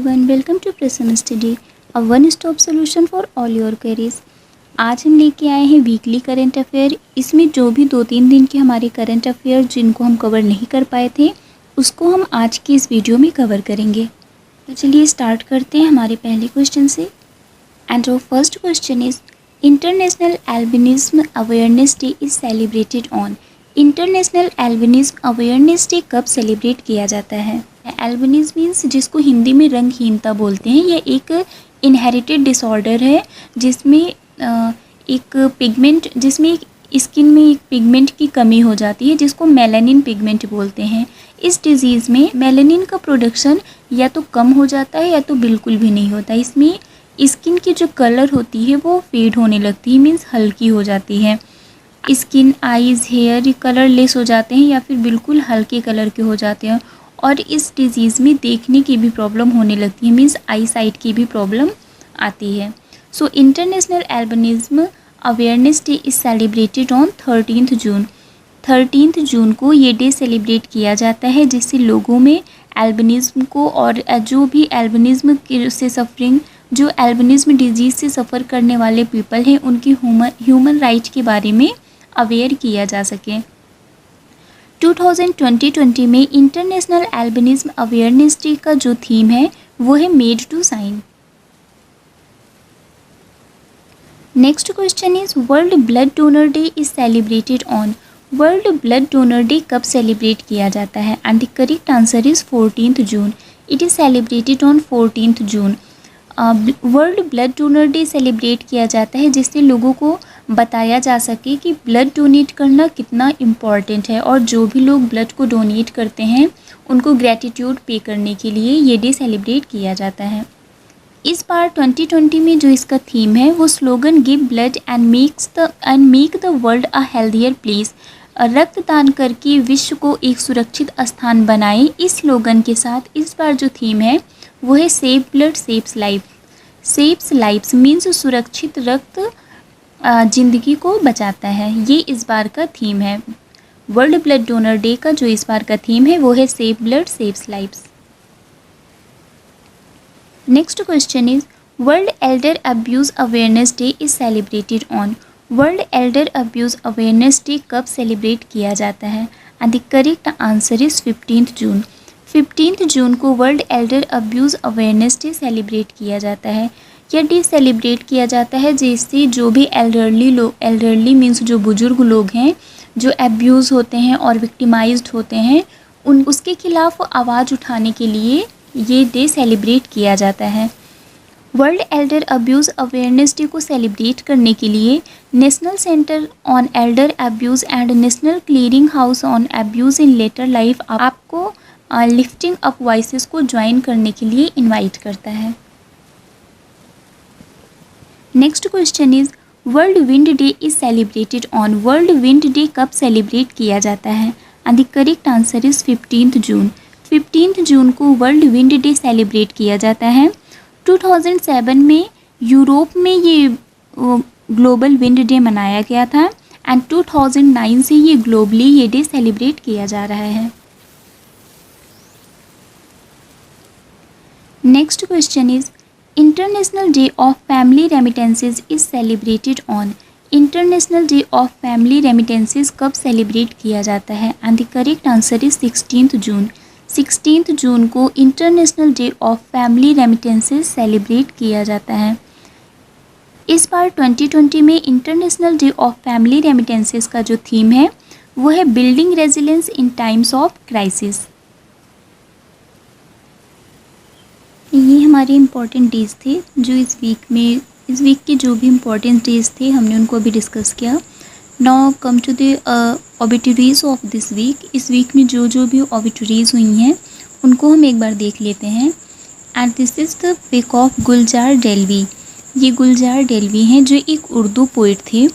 everyone, welcome to Prism Study, a one-stop solution for all your queries। आज हम लेके आए हैं वीकली करंट अफेयर। इसमें जो भी 2-3 दिन के हमारे करंट अफेयर जिनको हम कवर नहीं कर पाए थे उसको हम आज की इस वीडियो में कवर करेंगे। तो चलिए स्टार्ट करते हैं हमारे पहले क्वेश्चन से। And our first question is international albinism awareness day is celebrated on. International albinism awareness day कब सेलिब्रेट किया जाता है? एल्बिनिज्म मीन्स जिसको हिंदी में रंगहीनता बोलते हैं। यह एक इनहेरिटेड डिसऑर्डर है जिसमें एक पिगमेंट जिसमें स्किन में एक पिगमेंट की कमी हो जाती है जिसको मेलानिन पिगमेंट बोलते हैं। इस डिजीज़ में मेलानिन का प्रोडक्शन या तो कम हो जाता है या तो बिल्कुल भी नहीं होता। इसमें स्किन की जो कलर होती है वो फेड होने लगती है, मीन्स हल्की हो जाती है। स्किन, आईज़, हेयर कलरलेस हो जाते हैं या फिर बिल्कुल हल्के कलर के हो जाते हैं। और इस डिज़ीज़ में देखने की भी प्रॉब्लम होने लगती है, मीन्स आई साइट की भी प्रॉब्लम आती है। So international albinism awareness day is celebrated on 13 June. 13 जून को ये डे सेलिब्रेट किया जाता है जिससे लोगों में एल्बिनिज्म को और जो भी एल्बिनिज्म से सफरिंग जो एल्बिनिज्म डिजीज़ से सफ़र करने वाले पीपल हैं उनकी ह्यूमन राइट के बारे में अवेयर किया जा सके। 2020 में इंटरनेशनल एल्बिनिज्म अवेयरनेस डे का जो थीम है वो है made to sign. Next question is world blood donor day is celebrated on. World blood donor day कब सेलिब्रेट किया जाता है? And the correct answer is 14 June. It is celebrated on 14 June. World blood donor day celebrate किया जाता है जिससे लोगों को बताया जा सके कि ब्लड डोनेट करना कितना इम्पॉर्टेंट है और जो भी लोग ब्लड को डोनेट करते हैं उनको ग्रैटिट्यूड पे करने के लिए ये डे सेलिब्रेट किया जाता है। इस बार 2020 में जो इसका थीम है वो slogan give blood and make the world a healthier place. रक्तदान करके विश्व को एक सुरक्षित स्थान बनाए। इस स्लोगन के साथ इस बार जो थीम है वो है save blood saves life. Saves lifes means सुरक्षित रक्त जिंदगी को बचाता है। ये इस बार का थीम है। वर्ल्ड ब्लड डोनर डे का जो इस बार का थीम है वो है save blood saves lifes. Next question is world elder abuse awareness day is celebrated on. World elder abuse awareness day कब सेलिब्रेट किया जाता है? And the correct answer is 15 June. 15 June को world elder abuse awareness day celebrate किया जाता है। यह day celebrate किया जाता है जिससे जो भी एल्डरली मीन्स जो बुजुर्ग लोग हैं जो अब्यूज़ होते हैं और विक्टिमाइज्ड होते हैं उसके खिलाफ आवाज़ उठाने के लिए ये डे सेलिब्रेट किया जाता है। World elder abuse awareness day को सेलिब्रेट करने के लिए national centre on elder abuse and national clearing house on abuse in later life आपको लिफ्टिंग अप वॉइसेस को ज्वाइन करने के लिए इनवाइट करता है। Next question is world wind day is celebrated on. World wind day कब celebrate किया जाता है? And the correct answer is 15 June. 15 June को वर्ल्ड विंड डे सेलिब्रेट किया जाता है। 2007 में यूरोप में ये ग्लोबल विंड डे मनाया गया था एंड 2009 से ये ग्लोबली ये डे सेलिब्रेट किया जा रहा है। Next question is international day of family remittances is celebrated on. International day of family remittances कब सेलिब्रेट किया जाता है? And the correct answer is 16 जून। 16 जून को international day of family remittances celebrate किया जाता है। इस बार 2020 में international day of family remittances का जो थीम है वो है building resilience in times of crisis. ये हमारे इम्पॉर्टेंट डेज थे जो इस वीक के जो भी इम्पॉर्टेंट डेज थे हमने उनको अभी डिस्कस किया। Now come to the obituaries of this week. इस वीक में जो भी ऑबिटरीज हुई हैं उनको हम एक बार देख लेते हैं। And this is the pic of Gulzar Dehlvi. ये गुलजार डेल्वी हैं जो एक उर्दू पोइट थे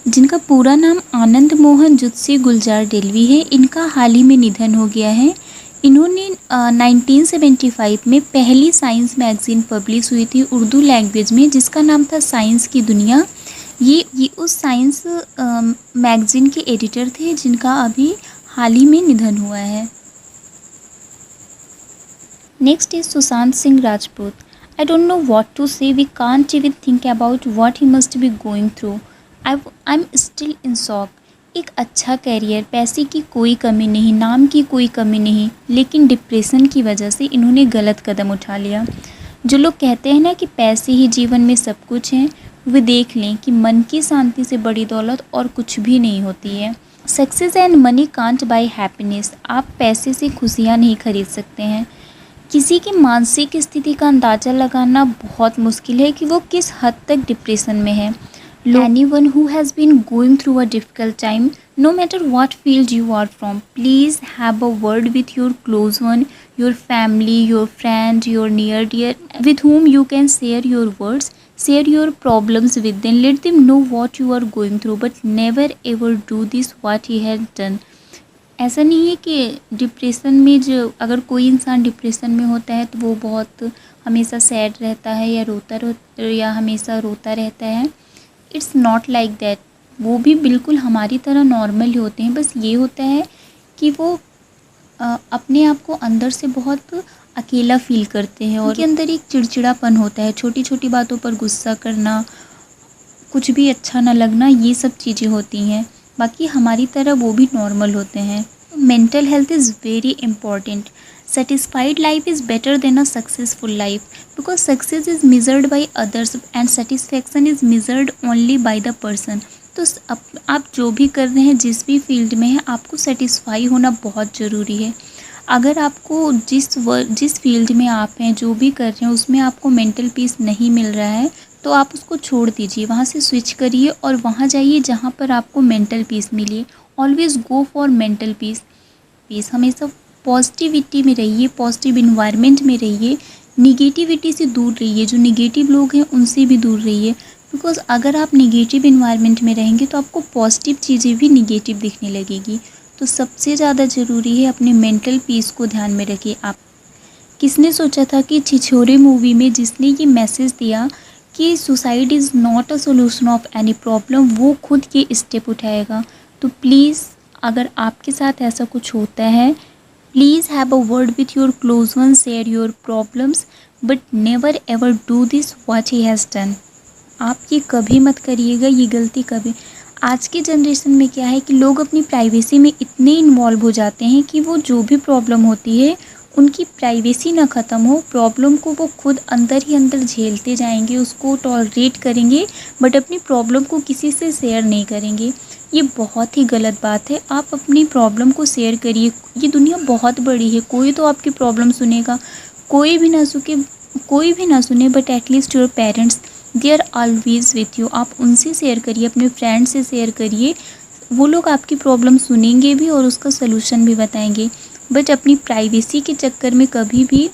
जिनका पूरा नाम आनंद मोहन जुत्सी गुलजार डेल्वी है। इनका हाल ही में निधन हो गया है। इन्होंने 1975 में पहली साइंस मैगज़ीन पब्लिश हुई थी उर्दू लैंग्वेज में जिसका नाम था साइंस की दुनिया। ये उस साइंस मैगज़ीन के एडिटर थे जिनका अभी हाल ही में निधन हुआ है। Next is Sushant Singh Rajput. I don't know what to say. We can't even think about what he must be going through. I'm still in shock. एक अच्छा कैरियर, पैसे की कोई कमी नहीं, नाम की कोई कमी नहीं, लेकिन डिप्रेशन की वजह से इन्होंने गलत कदम उठा लिया। जो लोग कहते हैं ना कि पैसे ही जीवन में सब कुछ है, वे देख लें कि मन की शांति से बड़ी दौलत और कुछ भी नहीं होती है। Success and money can't buy happiness. आप पैसे से खुशियाँ नहीं खरीद सकते हैं। किसी की मानसिक स्थिति का अंदाज़ा लगाना बहुत मुश्किल है कि वो किस हद तक डिप्रेशन में है। Anyone who has been going through a difficult time, no matter what field you are from, please have a word with your close one, your family, your friend, your near dear, with whom you can share your words, share your problems with them, let them know what you are going through, but never ever do this what he has done. ऐसा नहीं है कि depression में जो अगर कोई इंसान depression में होता है तो वो बहुत हमेशा सैड रहता है या हमेशा रोता रहता है। It's not like that. वो भी बिल्कुल हमारी तरह नॉर्मल ही होते हैं। बस ये होता है कि वो अपने आप को अंदर से बहुत अकेला फील करते हैं और उनके अंदर एक चिड़चिड़ापन होता है। छोटी छोटी बातों पर गुस्सा करना, कुछ भी अच्छा ना लगना, ये सब चीज़ें होती हैं। बाकी हमारी तरह वो भी नॉर्मल होते हैं। Mental health is very important. Satisfied life is better than a successful life because success is measured by others and satisfaction is measured only by the person. तो आप जो भी कर रहे हैं, जिस भी फील्ड में हैं, आपको सेटिस्फाई होना बहुत ज़रूरी है। अगर आपको जिस फील्ड में आप हैं, जो भी कर रहे हैं, उसमें आपको मेंटल पीस नहीं मिल रहा है तो आप उसको छोड़ दीजिए, वहाँ से स्विच करिए और वहाँ जाइए जहाँ पर आपको मेंटल पीस मिले। Always go for mental peace हमेशा पॉजिटिविटी में रहिए, पॉजिटिव इन्वायरमेंट में रहिए, निगेटिविटी से दूर रहिए। जो निगेटिव लोग हैं उनसे भी दूर रहिए, बिकॉज़ अगर आप निगेटिव इन्वायरमेंट में रहेंगे तो आपको पॉजिटिव चीज़ें भी निगेटिव दिखने लगेगी। तो सबसे ज़्यादा ज़रूरी है अपने मेंटल पीस को ध्यान में रखिए। आप किसने सोचा था कि छिछोरे मूवी में जिसने ये मैसेज दिया कि suicide is not a solution of any problem, वो खुद ये स्टेप उठाएगा। तो प्लीज़ अगर आपके साथ ऐसा कुछ होता है, Please have a word with your close ones, share your problems, but never ever do this what he has done. आप ये कभी मत करिएगा, ये गलती कभी। आज की जनरेशन में क्या है कि लोग अपनी प्राइवेसी में इतने इन्वॉल्व हो जाते हैं कि वो जो भी प्रॉब्लम होती है उनकी प्राइवेसी ना ख़त्म हो, प्रॉब्लम को वो खुद अंदर ही अंदर झेलते जाएंगे, उसको टॉलरेट करेंगे, बट अपनी प्रॉब्लम को किसी से शेयर नहीं करेंगे। ये बहुत ही गलत बात है। आप अपनी प्रॉब्लम को शेयर करिए। ये दुनिया बहुत बड़ी है, कोई तो आपकी प्रॉब्लम सुनेगा, कोई भी ना सुने, but at least your parents, they are always with you. आप उनसे शेयर करिए, अपने फ्रेंड से शेयर करिए, वो लोग आपकी प्रॉब्लम सुनेंगे भी और उसका सलूशन भी बताएंगे। बट अपनी प्राइवेसी के चक्कर में कभी भी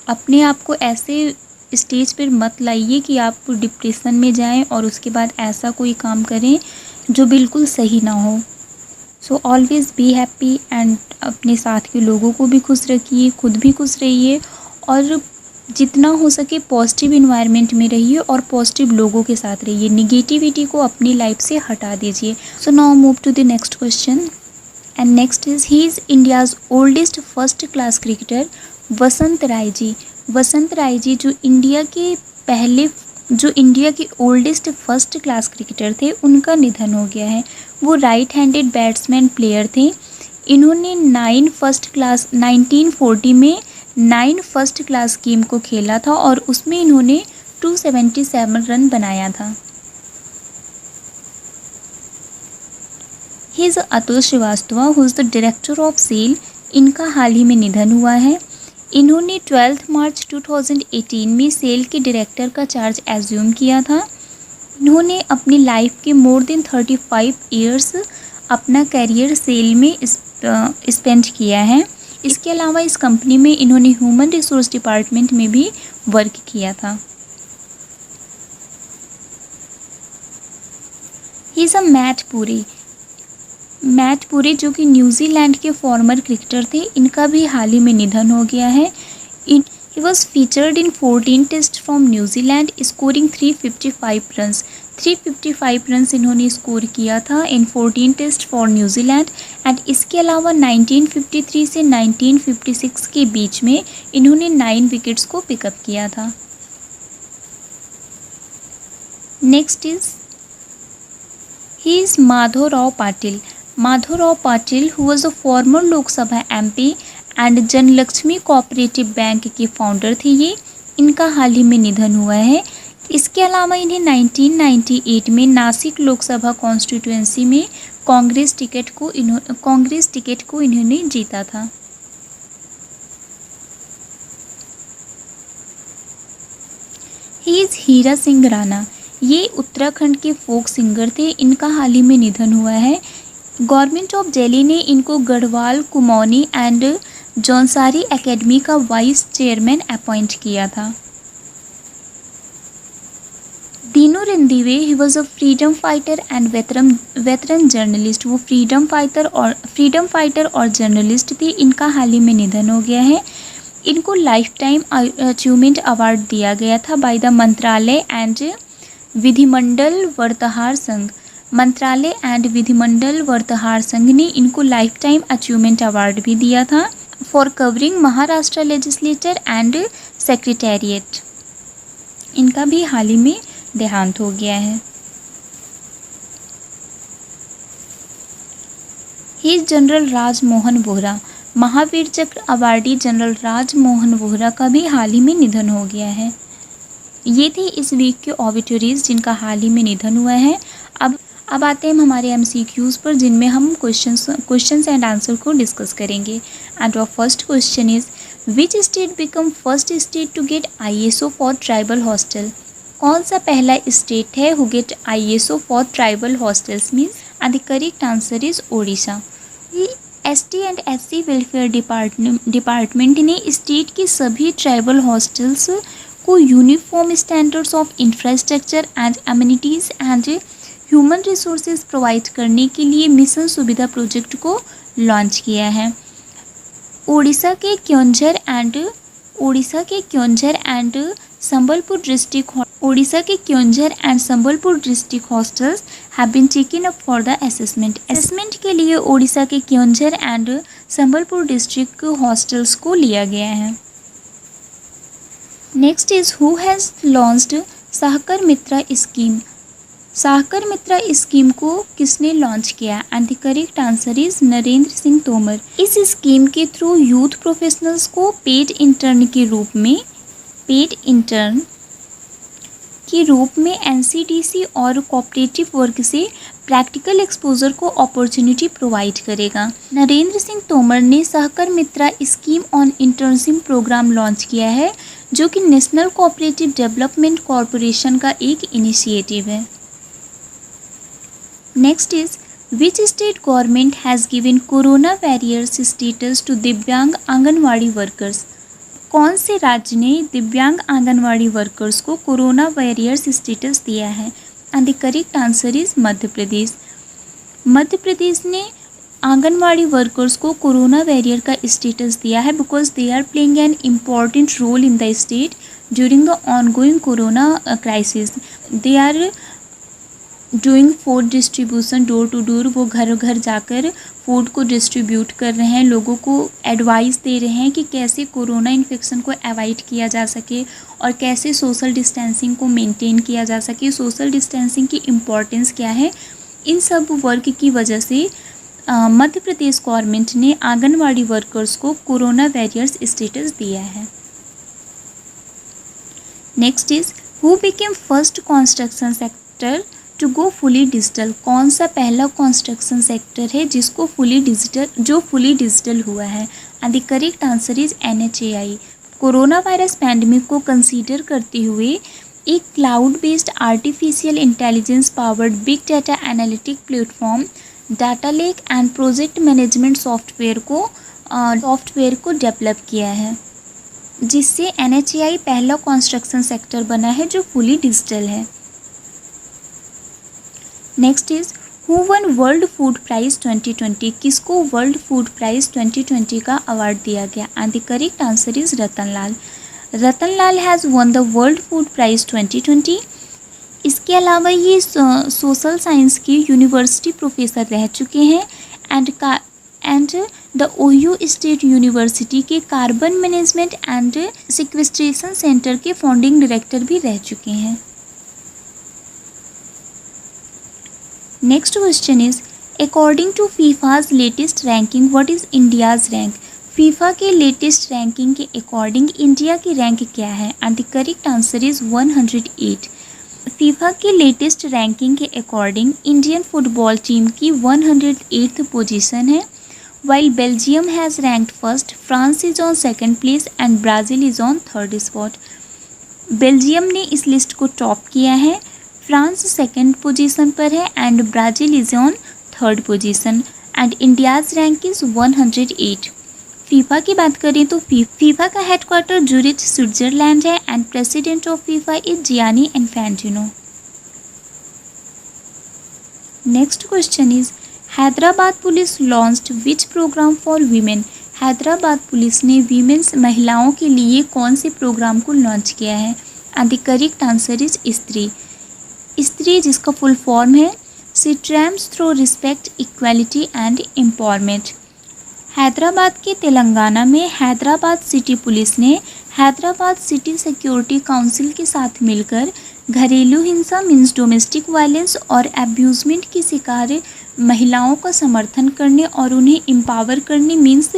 अपने आप को ऐसे स्टेज पर मत लाइए कि आप डिप्रेशन में जाएं और उसके बाद ऐसा कोई काम करें जो बिल्कुल सही ना हो। So always be happy and अपने साथ के लोगों को भी खुश रखिए, खुद भी खुश रहिए और जितना हो सके पॉजिटिव इन्वायरमेंट में रहिए और पॉजिटिव लोगों के साथ रहिए। निगेटिविटी को अपनी लाइफ से हटा दीजिए। So now move to the next question and next is he is India's oldest first class cricketer Vasant Rai ji. Vasant Rai ji जो इंडिया के ओल्डेस्ट फर्स्ट क्लास क्रिकेटर थे, उनका निधन हो गया है। वो राइट हैंडेड बैट्समैन प्लेयर थे। इन्होंने 1940 में 9 फर्स्ट क्लास गेम को खेला था और उसमें इन्होंने 277 रन बनाया था। He is Atul Srivastava who is the director of cell. इनका हाल ही में निधन हुआ है। इन्होंने 12 मार्च 2018 में सेल के डायरेक्टर का चार्ज एज्यूम किया था। इन्होंने अपनी लाइफ के मोर देन 35 ईयर्स अपना करियर सेल में स्पेंड किया है। इसके अलावा इस कंपनी में इन्होंने ह्यूमन रिसोर्स डिपार्टमेंट में भी वर्क किया था। He is a Matt Poore जो कि न्यूजीलैंड के फॉर्मर क्रिकेटर थे, इनका भी हाल ही में निधन हो गया है। He was featured in 14 test from New Zealand, scoring 355 runs. 355 runs इन्होंने स्कोर किया था in 14 test for New Zealand. And इसके अलावा 1953 से 1956 के बीच में इन्होंने 9 विकेट्स को पिकअप किया था। Next is Madhavrao Patil. Madhavrao Patil who was a former Lok Sabha MP and Janalakshmi cooperative bank के फाउंडर थे ये। इनका हाल ही में निधन हुआ है। इसके अलावा इन्हें 1998 में नासिक लोकसभा कॉन्स्टिट्यूएंसी में कांग्रेस टिकट को इन्होंने जीता था। He is Hira Singh Rana. ये उत्तराखंड के फोक सिंगर थे। इनका हाल ही में निधन हुआ है। गवर्नमेंट ऑफ दिल्ली ने इनको गढ़वाल, कुमौनी एंड जौनसारी एकेडमी का वाइस चेयरमैन अपॉइंट किया था। Dinu Ranadive he was a freedom fighter and veteran journalist. वो फ्रीडम फाइटर और जर्नलिस्ट थे। इनका हाल ही में निधन हो गया है। इनको लाइफ टाइम अचीवमेंट अवार्ड दिया गया था बाय द मंत्रालय एंड विधिमंडल वर्तहार संघ। मंत्रालय एंड विधिमंडल वर्तहार संघ ने इनको लाइफ टाइम अचीवमेंट अवार्ड भी दिया था for covering Maharashtra legislature and secretariat. इनका भी हाल ही में देहांत हो गया है। ही जनरल राजमोहन वोहरा। महावीर चक्र अवार्डी जनरल राजमोहन वोहरा का भी हाल ही में निधन हो गया है। ये थे इस वीक के ऑबिटरीज जिनका हाल ही में निधन हुआ है। अब आते हैं हम हमारे MCQs पर, जिनमें हम क्वेश्चंस एंड आंसर को डिस्कस करेंगे। And our first question is which state become first state to get ISO for tribal hostel. कौन सा पहला स्टेट है who get ISO for tribal hostels means. And the correct answer is Odisha. ST and SC welfare department ने state के सभी tribal hostels को uniform standards of infrastructure and amenities and human resources provide करने के लिए mission सुविधा project को launch किया है। ओडिशा के Keonjhar and Sambalpur district hostels have been taken up for the assessment. Assessment के लिए ओडिशा के Keonjhar and Sambalpur district hostels को लिया गया है। Next is who has launched Sahkar Mitra scheme. Sahkar Mitra scheme को किसने लॉन्च किया। And the correct answer is Narendra Singh Tomar. इस स्कीम के थ्रू यूथ प्रोफेशनल्स को पेड इंटर्न के रूप में NCDC और कोऑपरेटिव वर्क से प्रैक्टिकल एक्सपोजर को अपॉर्चुनिटी प्रोवाइड करेगा। नरेंद्र सिंह तोमर ने Sahakar Mitra scheme on internship programme launch किया है, जो कि नेशनल कोऑपरेटिव डेवलपमेंट कॉरपोरेशन का एक इनिशिएटिव है। Next is which state government has given corona warriors status to divyang anganwadi workers. कौन से राज्य ने दिव्यांग आंगनवाड़ी वर्कर्स को कोरोना वॉरियर्स स्टेटस दिया है। And the correct answer is Madhya Pradesh. Madhya Pradesh ने आंगनवाड़ी वर्कर्स को कोरोना वॉरियर का स्टेटस दिया है because they are playing an important role in the state during the ongoing corona crisis. They are doing food distribution door to door. वो घर घर जाकर food को डिस्ट्रीब्यूट कर रहे हैं, लोगों को एडवाइस दे रहे हैं कि कैसे कोरोना इन्फेक्शन को अवॉइड किया जा सके और कैसे सोशल डिस्टेंसिंग को मेंटेन किया जा सके, सोशल डिस्टेंसिंग की इम्पॉर्टेंस क्या है। इन सब वर्क की वजह से मध्य प्रदेश गवर्नमेंट ने आंगनवाड़ी वर्कर्स को कोरोना वॉरियर्स स्टेटस दिया है। Next is who became first construction sector to go fully digital. कौन सा पहला कंस्ट्रक्शन सेक्टर है जो फुली डिजिटल हुआ है। And the correct answer is NHAI। Corona virus pandemic को कंसीडर करते हुए एक cloud based artificial intelligence powered big data analytic platform data lake and project management software को डेवलप किया है, जिससे NHAI पहला कंस्ट्रक्शन सेक्टर बना है जो फुली डिजिटल है। Next is who won world food prize 2020। किसको वर्ल्ड फूड प्राइज 2020 का अवार्ड दिया गया। And the correct answer is Ratan Lal. Ratan Lal has won the world food prize 2020। इसके अलावा ये सोशल साइंस के यूनिवर्सिटी प्रोफेसर रह चुके हैं and the Ohio State University के carbon management and sequestration centre के फाउंडिंग डायरेक्टर भी रह चुके हैं। Next question is according to FIFA's latest ranking what is India's rank. FIFA के लेटेस्ट रैंकिंग के अकॉर्डिंग इंडिया की रैंक क्या है and the correct answer is 108। FIFA के लेटेस्ट रैंकिंग के अकॉर्डिंग इंडियन फुटबॉल टीम की 108th पोजीशन है, while Belgium has ranked first, France is on second place and Brazil is on third spot। Belgium ने इस list को top किया है, France second position पर है and Brazil is on third position and India's rank is 108। FIFA की बात करें तो फीफा का हेडक्वार्टर ज्यूरिच स्विट्जरलैंड है and president of FIFA is Gianni Infantino. Next question is Hyderabad police launched which programme for women. Hyderabad police ने women's महिलाओं के लिए कौन से प्रोग्राम को लॉन्च किया है and the correct answer is Stree. Stree जिसका फुल फॉर्म है she tramps through respect equality and empowerment. Hyderabad के तेलंगाना में हैदराबाद सिटी पुलिस ने हैदराबाद सिटी सिक्योरिटी काउंसिल के साथ मिलकर घरेलू हिंसा मीन्स डोमेस्टिक वायलेंस और अब्यूजमेंट की शिकार महिलाओं का समर्थन करने और उन्हें एम्पावर करने मीन्स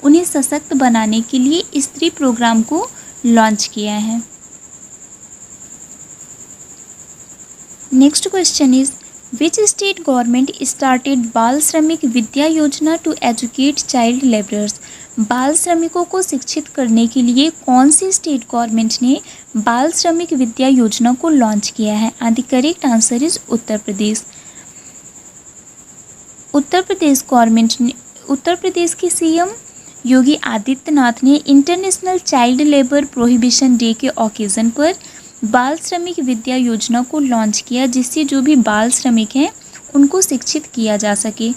उन्हें सशक्त बनाने के लिए स्त्री प्रोग्राम को लॉन्च किया है। Next question is which state government started बाल श्रमिक विद्या योजना टू एजुकेट चाइल्ड लेबरर्स। बाल श्रमिकों को शिक्षित करने के लिए कौन सी स्टेट गवर्नमेंट ने बाल श्रमिक विद्या योजना को लॉन्च किया है and the correct answer is Uttar Pradesh. Uttar Pradesh के सीएम योगी आदित्यनाथ ने international child labour prohibition day के ओकेज़न पर बाल श्रमिक विद्या योजना को लॉन्च किया, जिससे जो भी बाल श्रमिक हैं उनको शिक्षित किया जा सके।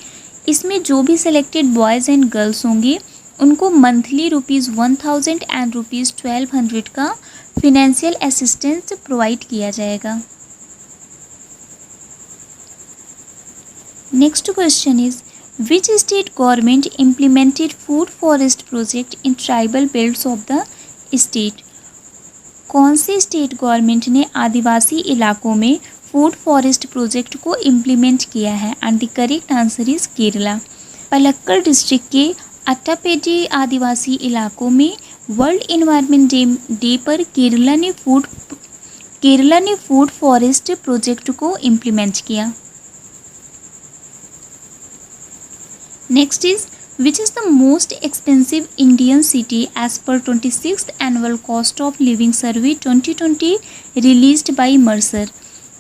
इसमें जो भी सिलेक्टेड बॉयज़ एंड गर्ल्स होंगे उनको मंथली ₹1000 एंड ₹1200 का फिनेंशियल असिस्टेंस प्रोवाइड किया जाएगा। Next question is which state government implemented food forest project in tribal belts of the state. कौन से स्टेट गवर्नमेंट ने आदिवासी इलाकों में फूड फॉरेस्ट प्रोजेक्ट को इम्प्लीमेंट किया है and the correct answer is Kerala. Palakkad district के अट्टापेडी आदिवासी इलाकों में वर्ल्ड एनवायरनमेंट डे पर केरला ने फूड फॉरेस्ट प्रोजेक्ट को इम्प्लीमेंट किया। Next is which is the most expensive Indian city as per 26th annual cost of living survey 2020 released by Mercer।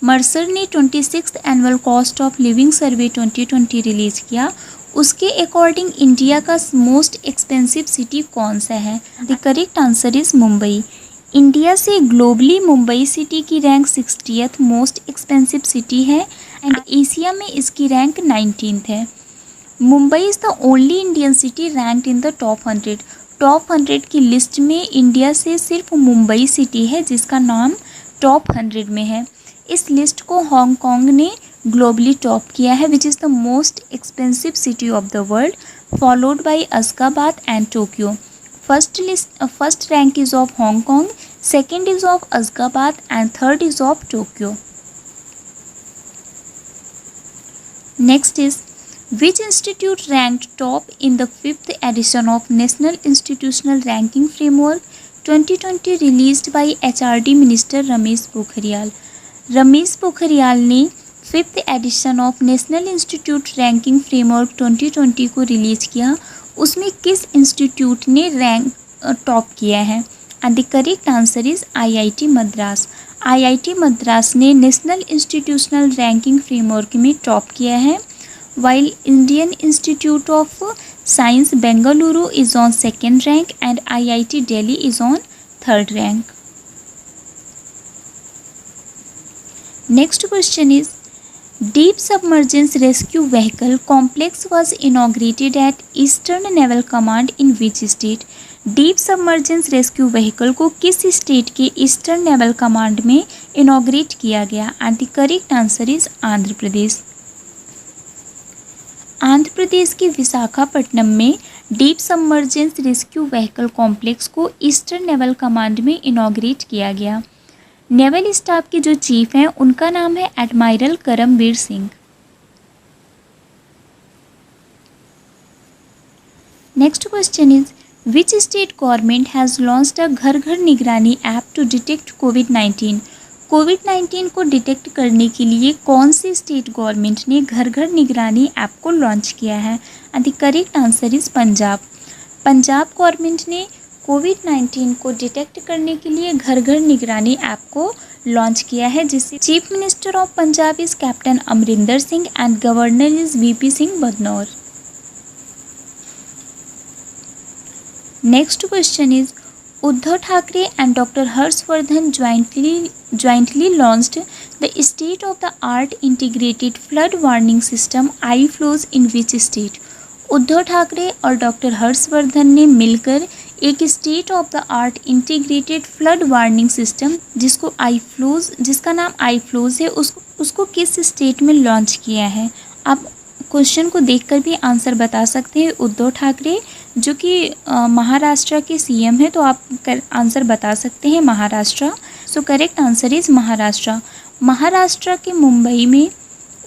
Mercer ने 26th annual cost of living survey 2020 release किया। उसके according India का most expensive city कौन सा है? The correct answer is Mumbai. India से globally Mumbai city की rank 60th most expensive city है एंड एशिया में इसकी रैंक 19th है। Mumbai is the only Indian city ranked in the top 100। Top 100 की लिस्ट में इंडिया से सिर्फ मुंबई सिटी है जिसका नाम टॉप 100 में है। इस लिस्ट को हांगकांग ने ग्लोबली टॉप किया है which is the most expensive city of the world followed by Ashgabat and Tokyo. First rank is of Hong Kong, second is of Ashgabat and third is of Tokyo. Next is Which institute ranked top in the 5th edition of National Institutional Ranking Framework 2020 released by HRD Minister Ramesh Pokhriyal. Ramesh Pokhriyal ने 5th edition of National Institute Ranking Framework 2020 को release किया। उसमें किस institute ने rank top किया है and the correct answer is IIT Madras. IIT Madras ने national institutional ranking framework में टॉप किया है while Indian Institute of Science Bengaluru is on second rank and IIT Delhi is on third rank. Next question is Deep Submergence Rescue Vehicle Complex was inaugurated at Eastern Naval Command in which state? Deep submergence rescue vehicle को किस state के Eastern Naval Command में inaugurate किया गया? And the correct answer is Andhra Pradesh. Andhra Pradesh के विशाखापट्टनम में deep submergence rescue vehicle complex को Eastern Naval Command में इनॉग्रेट किया गया। नेवल स्टाफ के जो चीफ हैं उनका नाम है admiral Karambir Singh. Next question is which state government has launched a घर घर निगरानी ऐप टू डिटेक्ट कोविड-19? कोविड-19 को डिटेक्ट करने के लिए कौन सी स्टेट गवर्नमेंट ने घर घर निगरानी ऐप को लॉन्च किया है? And the correct answer is Punjab. Punjab government ने कोविड-19 को डिटेक्ट करने के लिए घर घर निगरानी ऐप को लॉन्च किया है, जिससे chief minister of Punjab is captain Amarinder Singh and governor is VP Singh Badnore. Next question is Uddhav Thackeray and Dr. Harshvardhan jointly launched the state-of-the-art integrated flood warning system iFlows in which state? Uddhav Thackeray और doctor Harshvardhan ने मिलकर एक state of the art integrated flood warning system जिसका नाम iFlows है उसको किस state में लॉन्च किया है? आप क्वेश्चन को देखकर भी आंसर बता सकते हैं। उद्धव ठाकरे जो कि महाराष्ट्र के सीएम है, तो आप आंसर बता सकते हैं Maharashtra. So correct answer is Maharashtra. Maharashtra के मुंबई में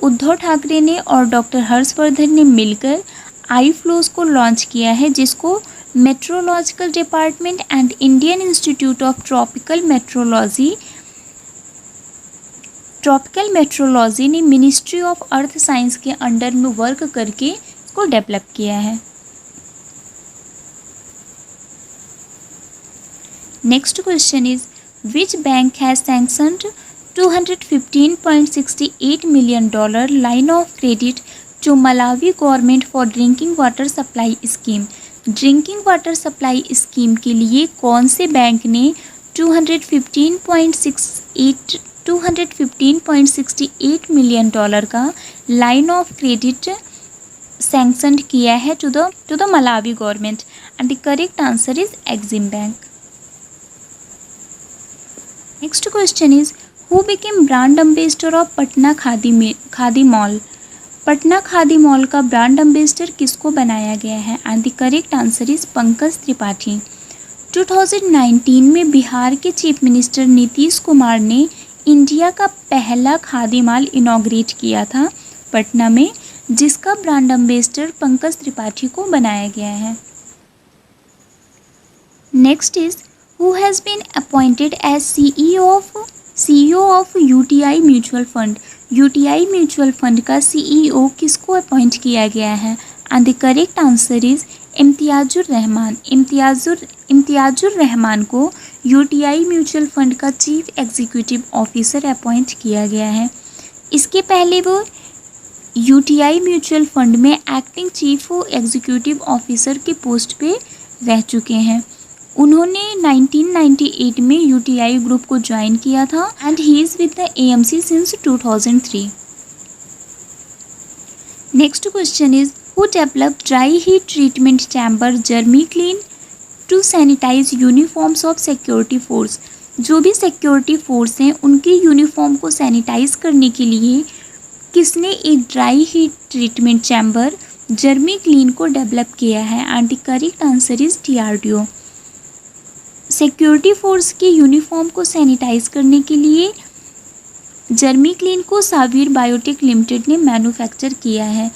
उद्धव ठाकरे ने और डॉक्टर हर्षवर्धन ने मिलकर iFlows को लॉन्च किया है, जिसको metrological department and Indian institute of tropical metrology ने मिनिस्ट्री ऑफ अर्थ साइंस के अंडर में वर्क करके इसको डेवलप किया है। Next question is which bank has sanctioned $215.68 million line of credit to Malawi government for drinking water supply scheme? Drinking water supply scheme के लिए कौन से बैंक ने $215.68 million का लाइन ऑफ क्रेडिट सैंक्शन किया है to the Malawi government? And the correct answer is Exim bank. Next question is who became brand ambassador of Patna Khadi mall? Patna Khadi mall का brand ambassador किसको बनाया गया है? And the correct answer is Pankaj Tripathi. 2019 में बिहार के chief minister Nitish Kumar ने इंडिया का पहला खादी मॉल इनॉग्रेट किया था पटना में, जिसका ब्रांड एम्बेसडर पंकज त्रिपाठी को बनाया गया है। Next is who has been appointed as CEO of UTI mutual fund? UTI mutual fund का CEO किसको अपॉइंट किया गया है? And the correct answer is Imtiazur Rahman. Imtiazur Rahman को UTI म्यूचुअल फंड का चीफ एग्जीक्यूटिव ऑफिसर अपॉइंट किया गया है। इसके पहले वो UTI म्यूचुअल फंड में एक्टिंग चीफ एग्जीक्यूटिव ऑफिसर के पोस्ट पे रह चुके हैं। उन्होंने 1998 में UTI ग्रुप को ज्वाइन किया था and he is with the AMC since 2003। Next question is who developed dry heat treatment chamber Germi Clean to sanitize uniforms of security force? जो भी सिक्योरिटी फोर्स हैं उनके यूनिफॉर्म को सैनिटाइज करने के लिए किसने एक dry heat treatment chamber Germi clean को डेवलप किया है? And the correct answer is DRDO। Security force के यूनिफॉर्म को सैनिटाइज करने के लिए जर्मी क्लीन को सावीर बायोटेक लिमिटेड ने मैन्युफैक्चर किया है।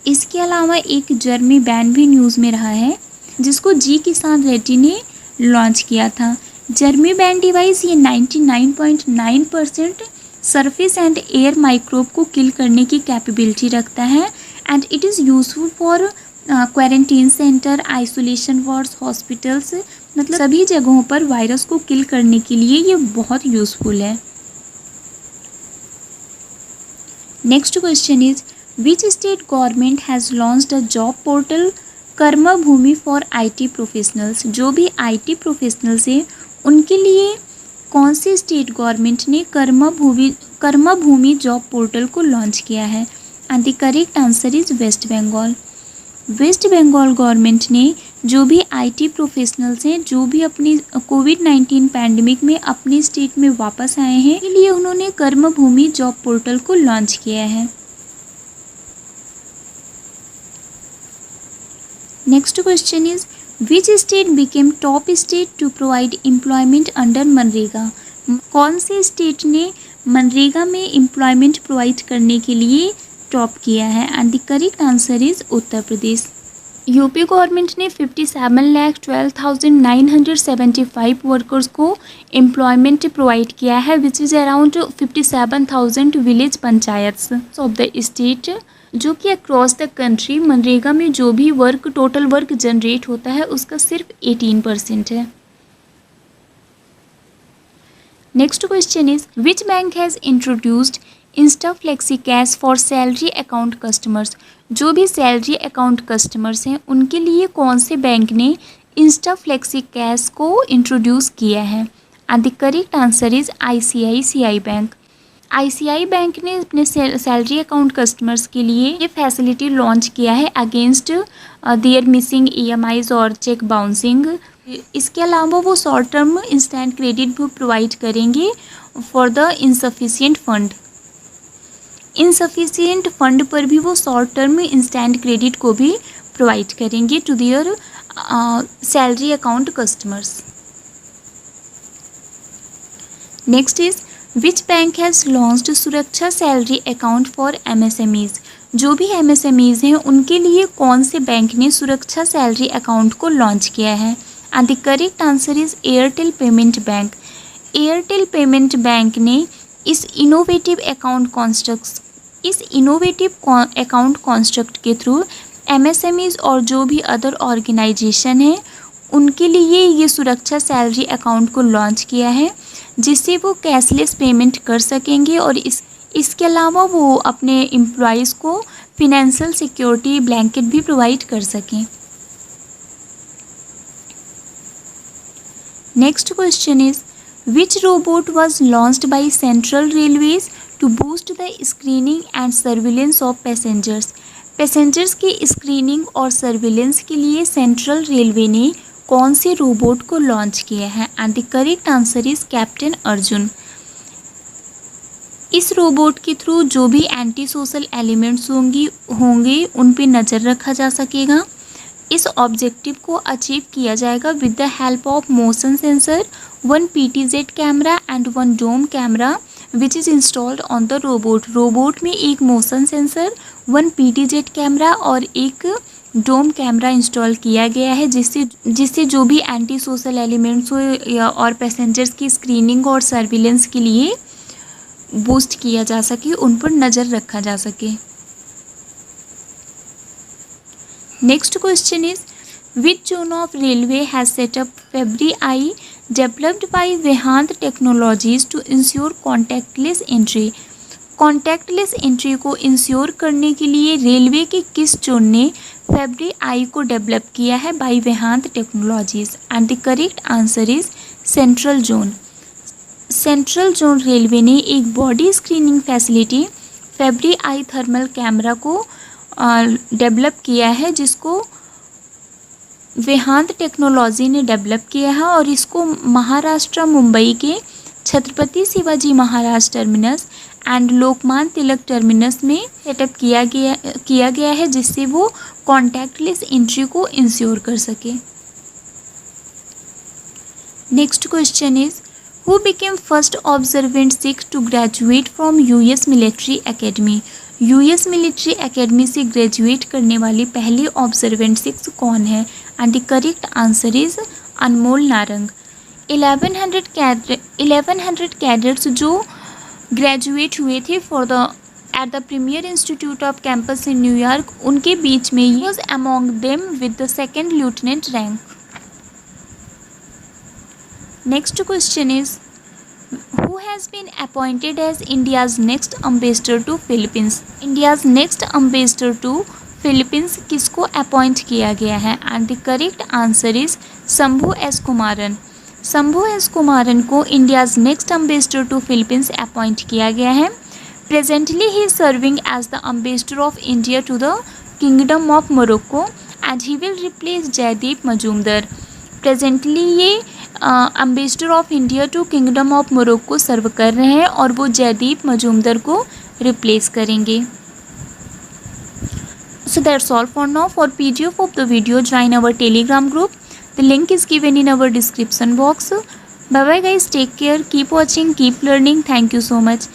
इसके अलावा एक जर्मी बैंड भी न्यूज़ में रहा है, जिसको जी किसान रेड्डी ने लॉन्च किया था। जर्मी बैंड डिवाइस ये 99.9% सरफेस एंड एयर माइक्रोब को किल करने की कैपेबिलिटी रखता है and it is useful for quarantine centre, isolation wards, hospitals, मतलब सभी जगहों पर वायरस को किल करने के लिए ये बहुत यूज़फुल है। Next question is which state government has launched a job portal कर्म भूमि फॉर IT प्रोफेशनल्स? जो भी IT प्रोफेशनल्स हैं उनके लिए कौन सी स्टेट गवर्नमेंट ने कर्म भूमि जॉब पोर्टल को लॉन्च किया है? And the correct answer is West Bengal. West Bengal government ने जो भी IT प्रोफेशनल्स हैं, जो भी अपनी कोविड-19 पैंडेमिक में अपने स्टेट में वापस आए हैं, के लिए उन्होंने कर्मभूमि जॉब पोर्टल को लॉन्च किया है। Next question is which state became top state to provide employment under MNREGA. कौन से स्टेट ने मनरेगा में एम्प्लॉयमेंट प्रोवाइड करने के लिए टॉप किया है? And the correct answer is Uttar Pradesh. UP government ने 57,12,975 वर्कर्स को एम्प्लॉयमेंट प्रोवाइड किया है, which is around 57,000 village panchayats of the state, जो कि अक्रॉस द कंट्री मनरेगा में जो भी वर्क टोटल वर्क जनरेट होता है उसका सिर्फ 18% है। Next question is which bank has introduced Insta flexi cash for salary account customers. जो भी सैलरी अकाउंट कस्टमर्स हैं उनके लिए कौन से बैंक ने इंस्टा फ्लेक्सी कैश को इंट्रोड्यूस किया है? And the correct answer is ICICI bank. ICICI bank ने अपने सैलरी अकाउंट कस्टमर्स के लिए ये फैसिलिटी लॉन्च किया है अगेंस्ट देयर मिसिंग EMIs और चेक बाउंसिंग। इसके अलावा वो शॉर्ट टर्म इंस्टेंट क्रेडिट भी प्रोवाइड करेंगे for the insufficient fund. Insufficient fund पर भी वो शॉर्ट टर्म इंस्टेंट क्रेडिट को भी प्रोवाइड करेंगे to their salary account customers. Next is which bank has launched Suraksha salary account for MSMEs। जो भी MSMEs हैं उनके लिए कौन से बैंक ने सुरक्षा सैलरी अकाउंट को लॉन्च किया है? And the correct answer is Airtel payment bank. Airtel payment bank ने इस इनोवेटिव अकाउंट कॉन्स्ट्रक्ट के थ्रू MSMEs और जो भी अदर ऑर्गेनाइजेशन हैं उनके लिए ये सुरक्षा सैलरी अकाउंट को लॉन्च किया है, जिससे वो कैशलेस पेमेंट कर सकेंगे और इसके अलावा वो अपने एम्प्लॉयज़ को फिनेंशियल सिक्योरिटी ब्लैंकेट भी प्रोवाइड कर सकें। Next question is which robot was launched by central railways to boost the screening and surveillance of passengers. Passengers की स्क्रीनिंग और सर्विलेंस के लिए सेंट्रल रेलवे ने कौन से रोबोट को लॉन्च किया है? And the correct answer is captain Arjun. इस रोबोट के थ्रू जो भी एंटी सोशल एलिमेंट्स होंगे उन पे नज़र रखा जा सकेगा। इस ऑब्जेक्टिव को अचीव किया जाएगा with the help of motion sensor, 1 PTZ camera and 1 dome camera which is installed on the robot. Robot में एक मोशन सेंसर, 1 PTZ कैमरा और एक डोम कैमरा इंस्टॉल किया गया है, जिससे जो भी एंटी सोशल एलिमेंट्स हो और पैसेंजर्स की स्क्रीनिंग और सर्विलेंस के लिए बूस्ट किया जा सके, उन पर नज़र रखा जा सके। Next question is which zone of railway has set up Fabri Eye developed by Vedant technologies to ensure contactless entry. Contactless entry को इंश्योर करने के लिए रेलवे के किस जोन ने फेब्री आई को डेवलप किया है by Vedant technologies? And the correct answer is central zone. Central zone railway ने एक body screening facility Fabri Eye thermal camera को डेवलप किया है, जिसको वेदांत टेक्नोलॉजी ने डेवलप किया है और इसको महाराष्ट्र मुंबई के Chhatrapati Shivaji Maharaj terminus and Lokmanya Tilak terminus में सेटअप किया गया है, जिससे वो कॉन्टैक्टलेस एंट्री को इंश्योर कर सके। Next question is who became first observant Sikh to graduate from US military academy. US military academy से ग्रेजुएट करने वाले पहले ऑब्जर्वेंट सिख कौन है? And the correct answer is Anmol Narang. 1100 cadets जो ग्रेजुएट हुए थे at the premier institute of campus in New York, उनके बीच में he was among them with the 2nd lieutenant रैंक। Next question is who has been appointed as India's next ambassador to Philippines. India's next ambassador to Philippines किसको appoint किया गया है? And the correct answer is Shambhu S Kumaran. Shambhu S Kumaran को India's next ambassador to Philippines appoint किया गया है। Presently he is serving as the ambassador of India to the kingdom of Morocco and he will replace Jaideep Mazumdar. Presently ये ambassador of India to kingdom of Morocco serve कर रहे हैं और वो जयदीप मजूमदार को रिप्लेस करेंगे। So that's all for now. For PDF of the video, join our Telegram group. The link is given in our description box. Bye bye guys, take care, keep watching, keep learning. Thank you so much.